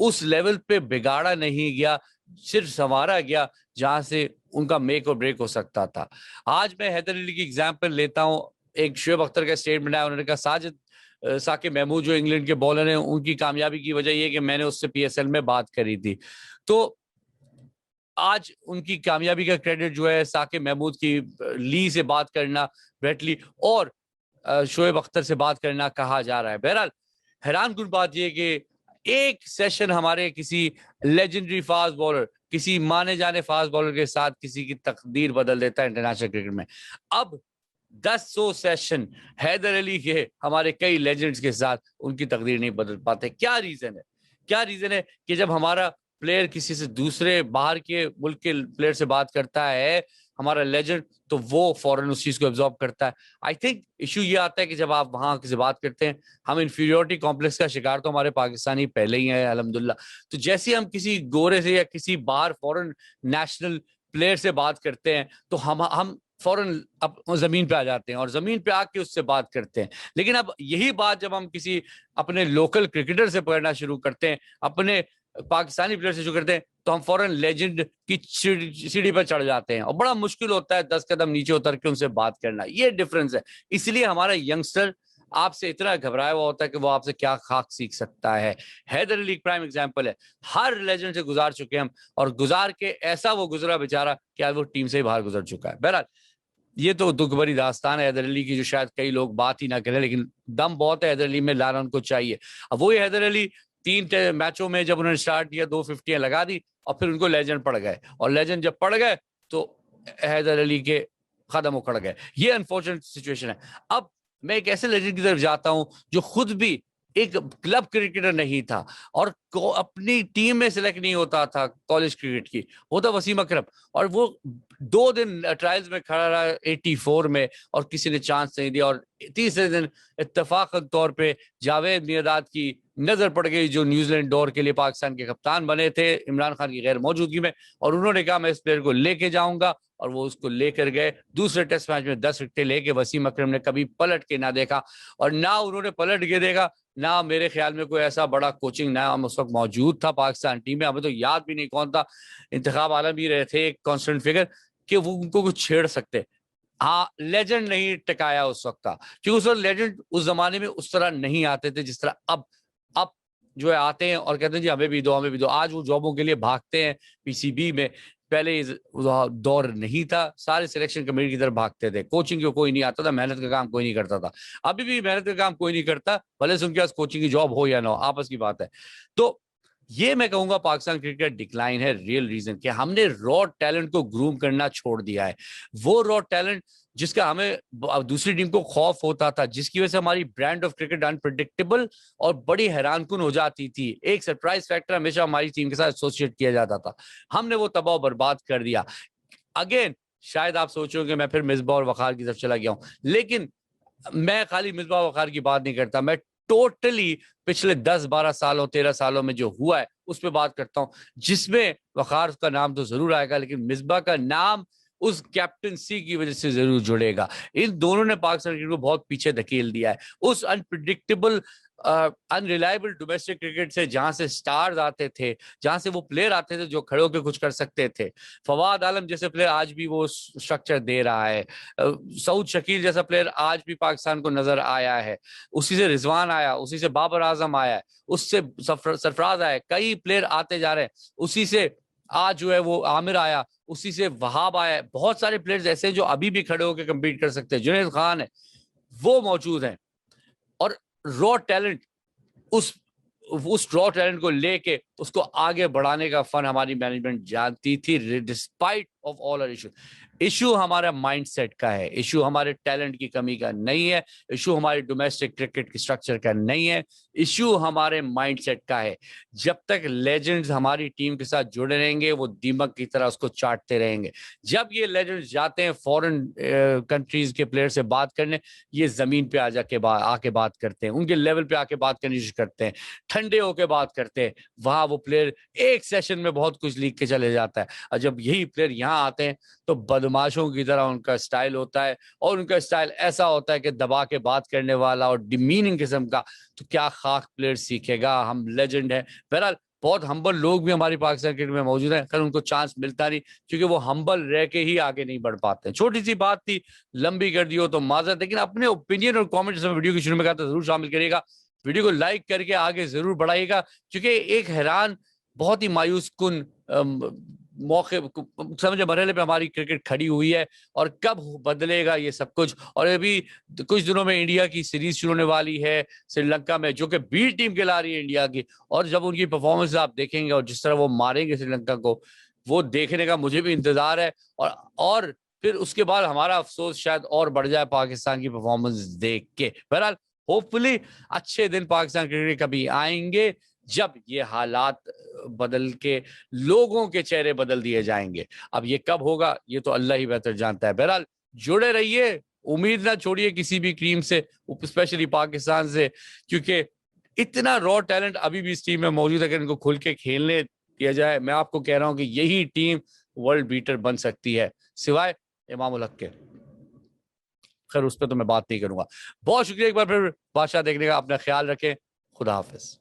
اس level پہ بگاڑا نہیں گیا, صرف سنوارا گیا جہاں سے ان کا میک اور بریک ہو سکتا تھا. آج میں حیدر علی کی ایگزامپل لیتا ہوں. ایک شعیب اختر کا اسٹیٹمنٹ ہے, انہوں نے کہا ثاقب محمود جو انگلینڈ کے بالر ہیں, ان کی کامیابی کی وجہ یہ کہ میں نے اس سے پی ایس ایل میں بات کری تھی. تو آج ان کی کامیابی کا کریڈٹ جو ہے ثاقب محمود کی لی سے بات کرنا, بریٹ لی اور شعیب اختر سے بات کرنا کہا جا رہا ہے. بہرحال حیران کن بات یہ کہ ایک سیشن ہمارے کسی لیجنڈری فاسٹ بالر, کسی مانے جانے فاسٹ بالر کے ساتھ کسی کی تقدیر بدل دیتا ہے انٹرنیشنل کرکٹ میں. اب 100 سیشن حیدر علی کے ہمارے کئی لیجنڈز کے ساتھ ان کی تقدیر نہیں بدل پاتے. کیا ریزن ہے کہ جب ہمارا پلیئر کسی سے دوسرے باہر کے ملک کے پلیئر سے بات کرتا ہے, ہمارا لیجنڈ, تو وہ فوراً اس چیز کو ابزارب کرتا ہے. آئی تھنک ایشو یہ آتا ہے کہ جب آپ وہاں کسی بات کرتے ہیں, ہم انفیریورٹی کمپلیکس کا شکار تو ہمارے پاکستانی پہلے ہی ہیں الحمدللہ. تو جیسے ہم کسی گورے سے یا کسی باہر فورن نیشنل پلیئر سے بات کرتے ہیں تو ہم فوراً زمین پہ آ جاتے ہیں اور زمین پہ آ کے اس سے بات کرتے ہیں. لیکن اب یہی بات جب ہم کسی اپنے لوکل کرکٹر سے پڑھنا شروع کرتے ہیں, اپنے پاکستانی پلیئر سے شروع کرتے ہیں, تو ہم فوراً لیجنڈ کی سیڑھی پر چڑھ جاتے ہیں اور بڑا مشکل ہوتا ہے 10 قدم نیچے اتر کے ان سے بات کرنا. یہ ڈفرنس ہے. اس لیے ہمارا ینگسٹر آپ سے اتنا گھبرایا ہوا ہوتا ہے کہ وہ آپ سے کیا خاک سیکھ سکتا ہے. حیدر علی پرائم ایگزامپل ہے, ہر لیجنڈ سے گزار چکے ہم, اور گزار کے ایسا وہ گزرا بیچارہ کہ آج وہ ٹیم سے ہی باہر گزر چکا ہے. بہرحال یہ تو دکھ بھری داستان ہے حیدر علی کی, جو شاید کئی لوگ بات ہی نہ کریں, لیکن دم بہت ہے حیدر علی میں, لانا ان کو چاہیے. اب وہی حیدر علی 3 میچوں میں جب انہوں نے سٹارٹ کیا 250 لگا دی, اور پھر ان کو لیجنڈ پڑ گئے, اور لیجنڈ جب پڑ گئے تو حیدر علی کے قدم اکھڑ گئے. یہ انفارچونیٹ سچویشن ہے. اب میں ایک ایسے لیجنڈ کی طرف جاتا ہوں جو خود بھی ایک کلب کرکٹر نہیں تھا اور اپنی ٹیم میں سلیکٹ نہیں ہوتا تھا کالج کرکٹ کی, وہ تھا وسیم اکرم. اور وہ 2 دن ٹرائلز میں کھڑا رہا 84 میں, اور کسی نے چانس نہیں دیا, اور تیسرے دن اتفاقی طور پہ جاوید میرداد کی نظر پڑ گئی, جو نیوزی لینڈ دور کے لیے پاکستان کے کپتان بنے تھے عمران خان کی غیر موجودگی میں, اور انہوں نے کہا میں اس پلیئر کو لے کے جاؤں گا, اور وہ اس کو لے کر گئے. دوسرے ٹیسٹ میچ میں 10 وکٹیں لے کے وسیم اکرم نے کبھی پلٹ کے نہ دیکھا, اور نہ انہوں نے پلٹ کے دیکھا, نہ میرے خیال میں کوئی ایسا بڑا کوچنگ نام اس وقت موجود تھا پاکستان ٹیم میں, ہمیں تو یاد بھی نہیں کون تھا, انتخاب عالم ہی رہے تھے ایک کانسٹنٹ فگر, کہ وہ ان کو کچھ چھیڑ سکتے. ہاں لیجنڈ نہیں ٹکایا اس وقت کا, کیونکہ اس وقت لیجنڈ اس زمانے میں اس طرح نہیں آتے تھے جس طرح اب جو ہے آتے ہیں اور کہتے ہیں جی ہمیں بھی دو ہمیں بھی دو. آج وہ جابوں کے لیے بھاگتے ہیں پی سی بی میں, پہلے دور نہیں تھا, سارے سلیکشن کمیٹی کی طرف بھاگتے تھے, کوچنگ کو کوئی نہیں آتا تھا, محنت کا کام کوئی نہیں کرتا تھا. ابھی بھی محنت کا کام کوئی نہیں کرتا, بھلے سے ان کے پاس کوچنگ کی جاب ہو یا نہ ہو, آپس کی بات ہے. تو یہ میں کہوں گا پاکستان کرکٹ ڈکلائن ہے ریئل ریزن کہ ہم نے را ٹیلنٹ کو گروم کرنا چھوڑ دیا ہے. وہ را ٹیلنٹ جس کا ہمیں دوسری ٹیم کو خوف ہوتا تھا, جس کی وجہ سے ہماری برانڈ آف کرکٹ انپریڈکٹیبل اور بڑی حیران کن ہو جاتی تھی, ایک سرپرائز فیکٹر ہمیشہ ہماری ٹیم کے ساتھ ایسوسیٹ کیا جاتا تھا, ہم نے وہ تباہ و برباد کر دیا. اگین شاید آپ سوچو کہ میں پھر مصباح اور وقار کی طرف چلا گیا ہوں, لیکن میں خالی مصباح وقار کی بات نہیں کرتا, میں ٹوٹلی پچھلے 10-12 سالوں 13 سالوں میں جو ہوا ہے اس پہ بات کرتا ہوں, جس میں وقار کا نام تو ضرور آئے گا, لیکن مصباح کا نام اس کیپٹنسی کی وجہ سے ضرور جڑے گا. ان دونوں نے پاکستان کرکٹ کو بہت پیچھے دھکیل دیا ہے. اس انپریڈکٹیبل انریلائبل ڈومیسٹک کرکٹ سے, جہاں سے سٹارز آتے تھے, جہاں سے وہ پلیئر آتے تھے جو کھڑے ہو کے کچھ کر سکتے تھے. فواد عالم جیسے پلیئر آج بھی وہ سٹرکچر دے رہا ہے, سعود شکیل جیسا پلیئر آج بھی پاکستان کو نظر آیا ہے, اسی سے رضوان آیا, اسی سے بابر اعظم آیا, اس سے سرفراز آیا, کئی پلیئر آتے جا رہے ہیں, اسی سے آج جو ہے وہ عامر آیا, اسی سے وہاب آیا. بہت سارے پلیئرز ایسے جو ابھی بھی کھڑے ہو کے کمپیٹ کر سکتے ہیں. جنید خان ہے, وہ موجود ہیں, اور را ٹیلنٹ اس را ٹیلنٹ کو لے کے اس کو آگے بڑھانے کا فن ہماری مینجمنٹ جانتی تھی. Despite of all our issue ہمارا مائنڈ سیٹ کا ہے, ایشو ہمارے ٹیلنٹ کی کمی کا نہیں ہے, ایشو ہمارے ڈومیسٹک کرکٹ کی سٹرکچر کا نہیں ہے, ایشو ہمارے مائنڈ سیٹ کا ہے. جب تک لیجنڈز ہماری ٹیم کے ساتھ جڑے رہیں گے وہ دیمک کی طرح اس کو چاٹتے رہیں گے. جب یہ لیجنڈز جاتے ہیں فورن کنٹریز کے پلیئر سے بات کرنے, یہ زمین پہ آ کے بات کرتے ہیں, ان کے لیول پہ آ کے بات کرنی شروع کرتے ہیں, ٹھنڈے ہو کے بات کرتے ہیں. وہاں وہ پلیئر ایک سیشن میں بہت کچھ لکھ کے چلے جاتا ہے, اور جب یہی پلیئر یہاں آتے ہیں تو بدماشوں کی طرح ان کا سٹائل ہوتا ہے, اور ان کا سٹائل ایسا ہوتا ہے کہ دبا کے بات کرنے والا اور ڈیمیننگ قسم کا. تو کیا خاک پلیئر سیکھے گا, ہم لیجنڈ ہیں. بہرحال بہت ہمبل لوگ بھی ہماری پاکستان کرکٹ میں موجود ہیں، خیر ان کو چانس ملتا نہیں کیونکہ وہ ہمبل رہ کے ہی آگے نہیں بڑھ پاتے ہیں۔ چھوٹی سی بات تھی، لمبی کر دی ہو تو معذرت، لیکن اپنے اوپینین اور کامنٹ ویڈیو کے شروع میں کہا تھا ضرور شامل کریے گا، ویڈیو کو لائک کر کے آگے ضرور بڑھائیے گا، کیونکہ ایک حیران بہت ہی مایوس کن موقع سمجھے مرحلے پہ ہماری کرکٹ کھڑی ہوئی ہے، اور کب بدلے گا یہ سب کچھ۔ اور ابھی کچھ دنوں میں انڈیا کی سیریز شروع ہونے والی ہے سری لنکا میں، جو کہ بی ٹیم کھلا رہی ہے انڈیا کی، اور جب ان کی پرفارمنس آپ دیکھیں گے اور جس طرح وہ ماریں گے سری لنکا کو، وہ دیکھنے کا مجھے بھی انتظار ہے۔ اور پھر اس کے بعد ہمارا افسوس شاید اور بڑھ جائے پاکستان کی پرفارمنس دیکھ کے۔ بہرحال ہوپ فلی اچھے دن پاکستان کرکٹ کبھی آئیں گے جب یہ حالات بدل کے لوگوں کے چہرے بدل دیے جائیں گے۔ اب یہ کب ہوگا یہ تو اللہ ہی بہتر جانتا ہے۔ بہرحال جڑے رہیے، امید نہ چھوڑیے کسی بھی ٹیم سے، اسپیشلی پاکستان سے، کیونکہ اتنا را ٹیلنٹ ابھی بھی اس ٹیم میں موجود ہے کہ ان کو کھل کے کھیلنے دیا جائے۔ میں آپ کو کہہ رہا ہوں کہ یہی ٹیم ورلڈ بیٹر بن سکتی ہے، سوائے امام الحق کے۔ خیر اس پہ تو میں بات نہیں کروں گا۔ بہت شکریہ ایک بار پھر بادشاہ دیکھنے کا، اپنا خیال رکھیں، خدا حافظ۔